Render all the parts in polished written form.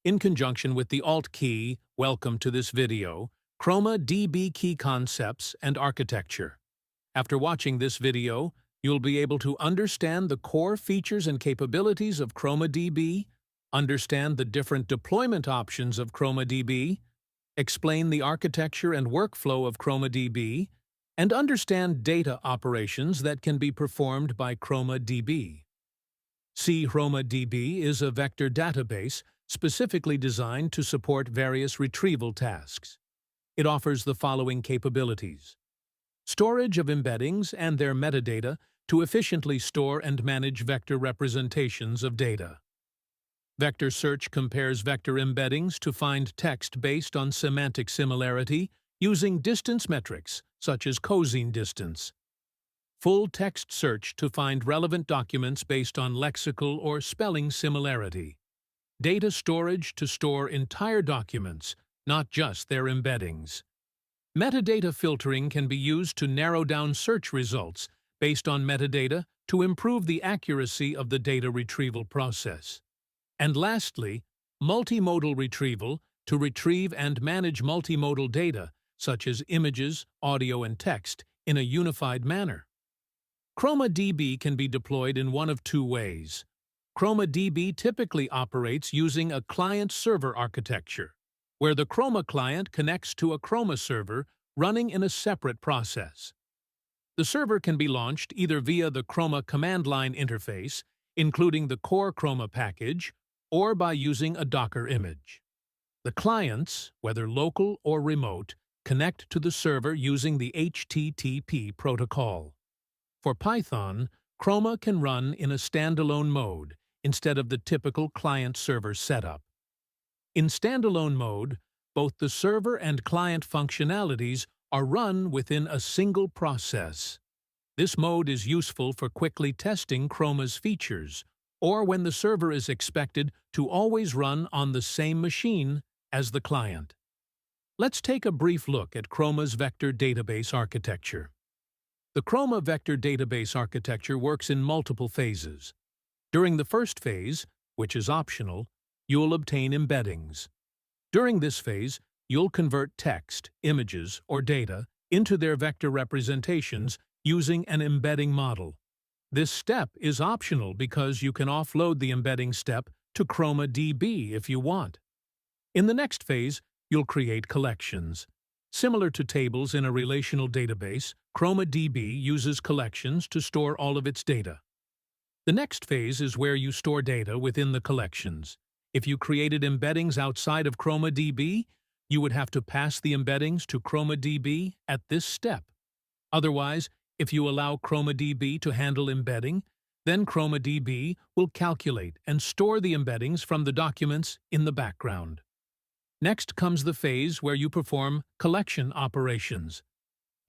In conjunction with the Alt key, welcome to this video, Chroma DB key concepts and architecture. After watching this video, you'll be able to understand the core features and capabilities of Chroma DB, understand the different deployment options of Chroma DB, explain the architecture and workflow of Chroma DB, and understand data operations that can be performed by Chroma DB. Chroma DB is a vector database specifically designed to support various retrieval tasks. It offers the following capabilities: storage of embeddings and their metadata to efficiently store and manage vector representations of data. Vector search compares vector embeddings to find text based on semantic similarity using distance metrics, such as cosine distance. Full text search to find relevant documents based on lexical or spelling similarity. Data storage to store entire documents, not just their embeddings. Metadata filtering can be used to narrow down search results based on metadata to improve the accuracy of the data retrieval process. And lastly, multimodal retrieval to retrieve and manage multimodal data, such as images, audio, and text, in a unified manner. Chroma DB can be deployed in one of two ways. Chroma DB typically operates using a client-server architecture, where the Chroma client connects to a Chroma server running in a separate process. The server can be launched either via the Chroma command line interface, including the core Chroma package, or by using a Docker image. The clients, whether local or remote, connect to the server using the HTTP protocol. For Python, Chroma can run in a standalone mode instead of the typical client-server setup. In standalone mode, both the server and client functionalities are run within a single process. This mode is useful for quickly testing Chroma's features, or when the server is expected to always run on the same machine as the client. Let's take a brief look at Chroma's vector database architecture. The Chroma vector database architecture works in multiple phases. During the first phase, which is optional, you'll obtain embeddings. During this phase, you'll convert text, images, or data into their vector representations using an embedding model. This step is optional because you can offload the embedding step to Chroma DB if you want. In the next phase, you'll create collections. Similar to tables in a relational database, Chroma DB uses collections to store all of its data. The next phase is where you store data within the collections. If you created embeddings outside of Chroma DB, you would have to pass the embeddings to Chroma DB at this step. Otherwise, if you allow Chroma DB to handle embedding, then Chroma DB will calculate and store the embeddings from the documents in the background. Next comes the phase where you perform collection operations.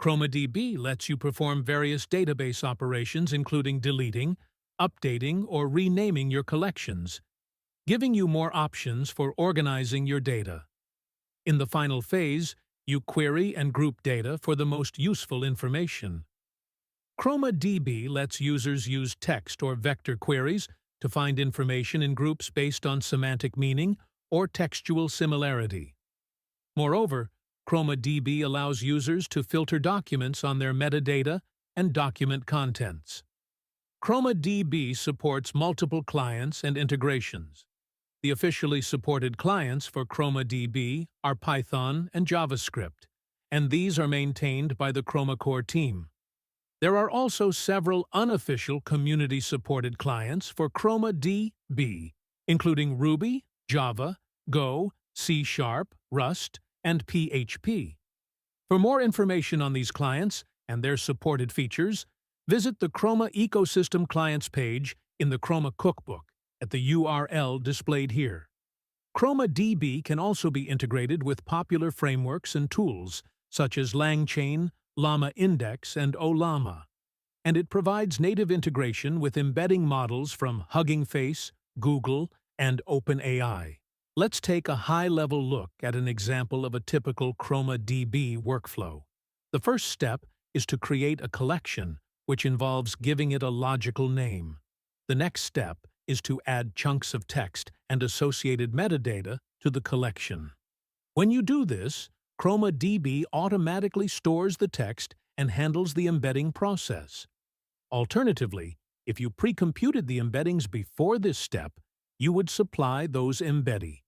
Chroma DB lets you perform various database operations including deleting, updating, or renaming your collections, giving you more options for organizing your data. In the final phase, you query and group data for the most useful information. Chroma DB lets users use text or vector queries to find information in groups based on semantic meaning or textual similarity. Moreover, Chroma DB allows users to filter documents on their metadata and document contents. Chroma DB supports multiple clients and integrations. The officially supported clients for Chroma DB are Python and JavaScript, and these are maintained by the Chroma Core team. There are also several unofficial community-supported clients for Chroma DB, including Ruby, Java, Go, C#, Rust, and PHP. For more information on these clients and their supported features, visit the Chroma Ecosystem Clients page in the Chroma Cookbook at the URL displayed here. Chroma DB can also be integrated with popular frameworks and tools such as LangChain, Llama Index, and Ollama, and it provides native integration with embedding models from Hugging Face, Google, and OpenAI. Let's take a high-level look at an example of a typical Chroma DB workflow. The first step is to create a collection, which involves giving it a logical name. The next step is to add chunks of text and associated metadata to the collection. When you do this, Chroma DB automatically stores the text and handles the embedding process. Alternatively, if you pre-computed the embeddings before this step, you would supply those embeddings.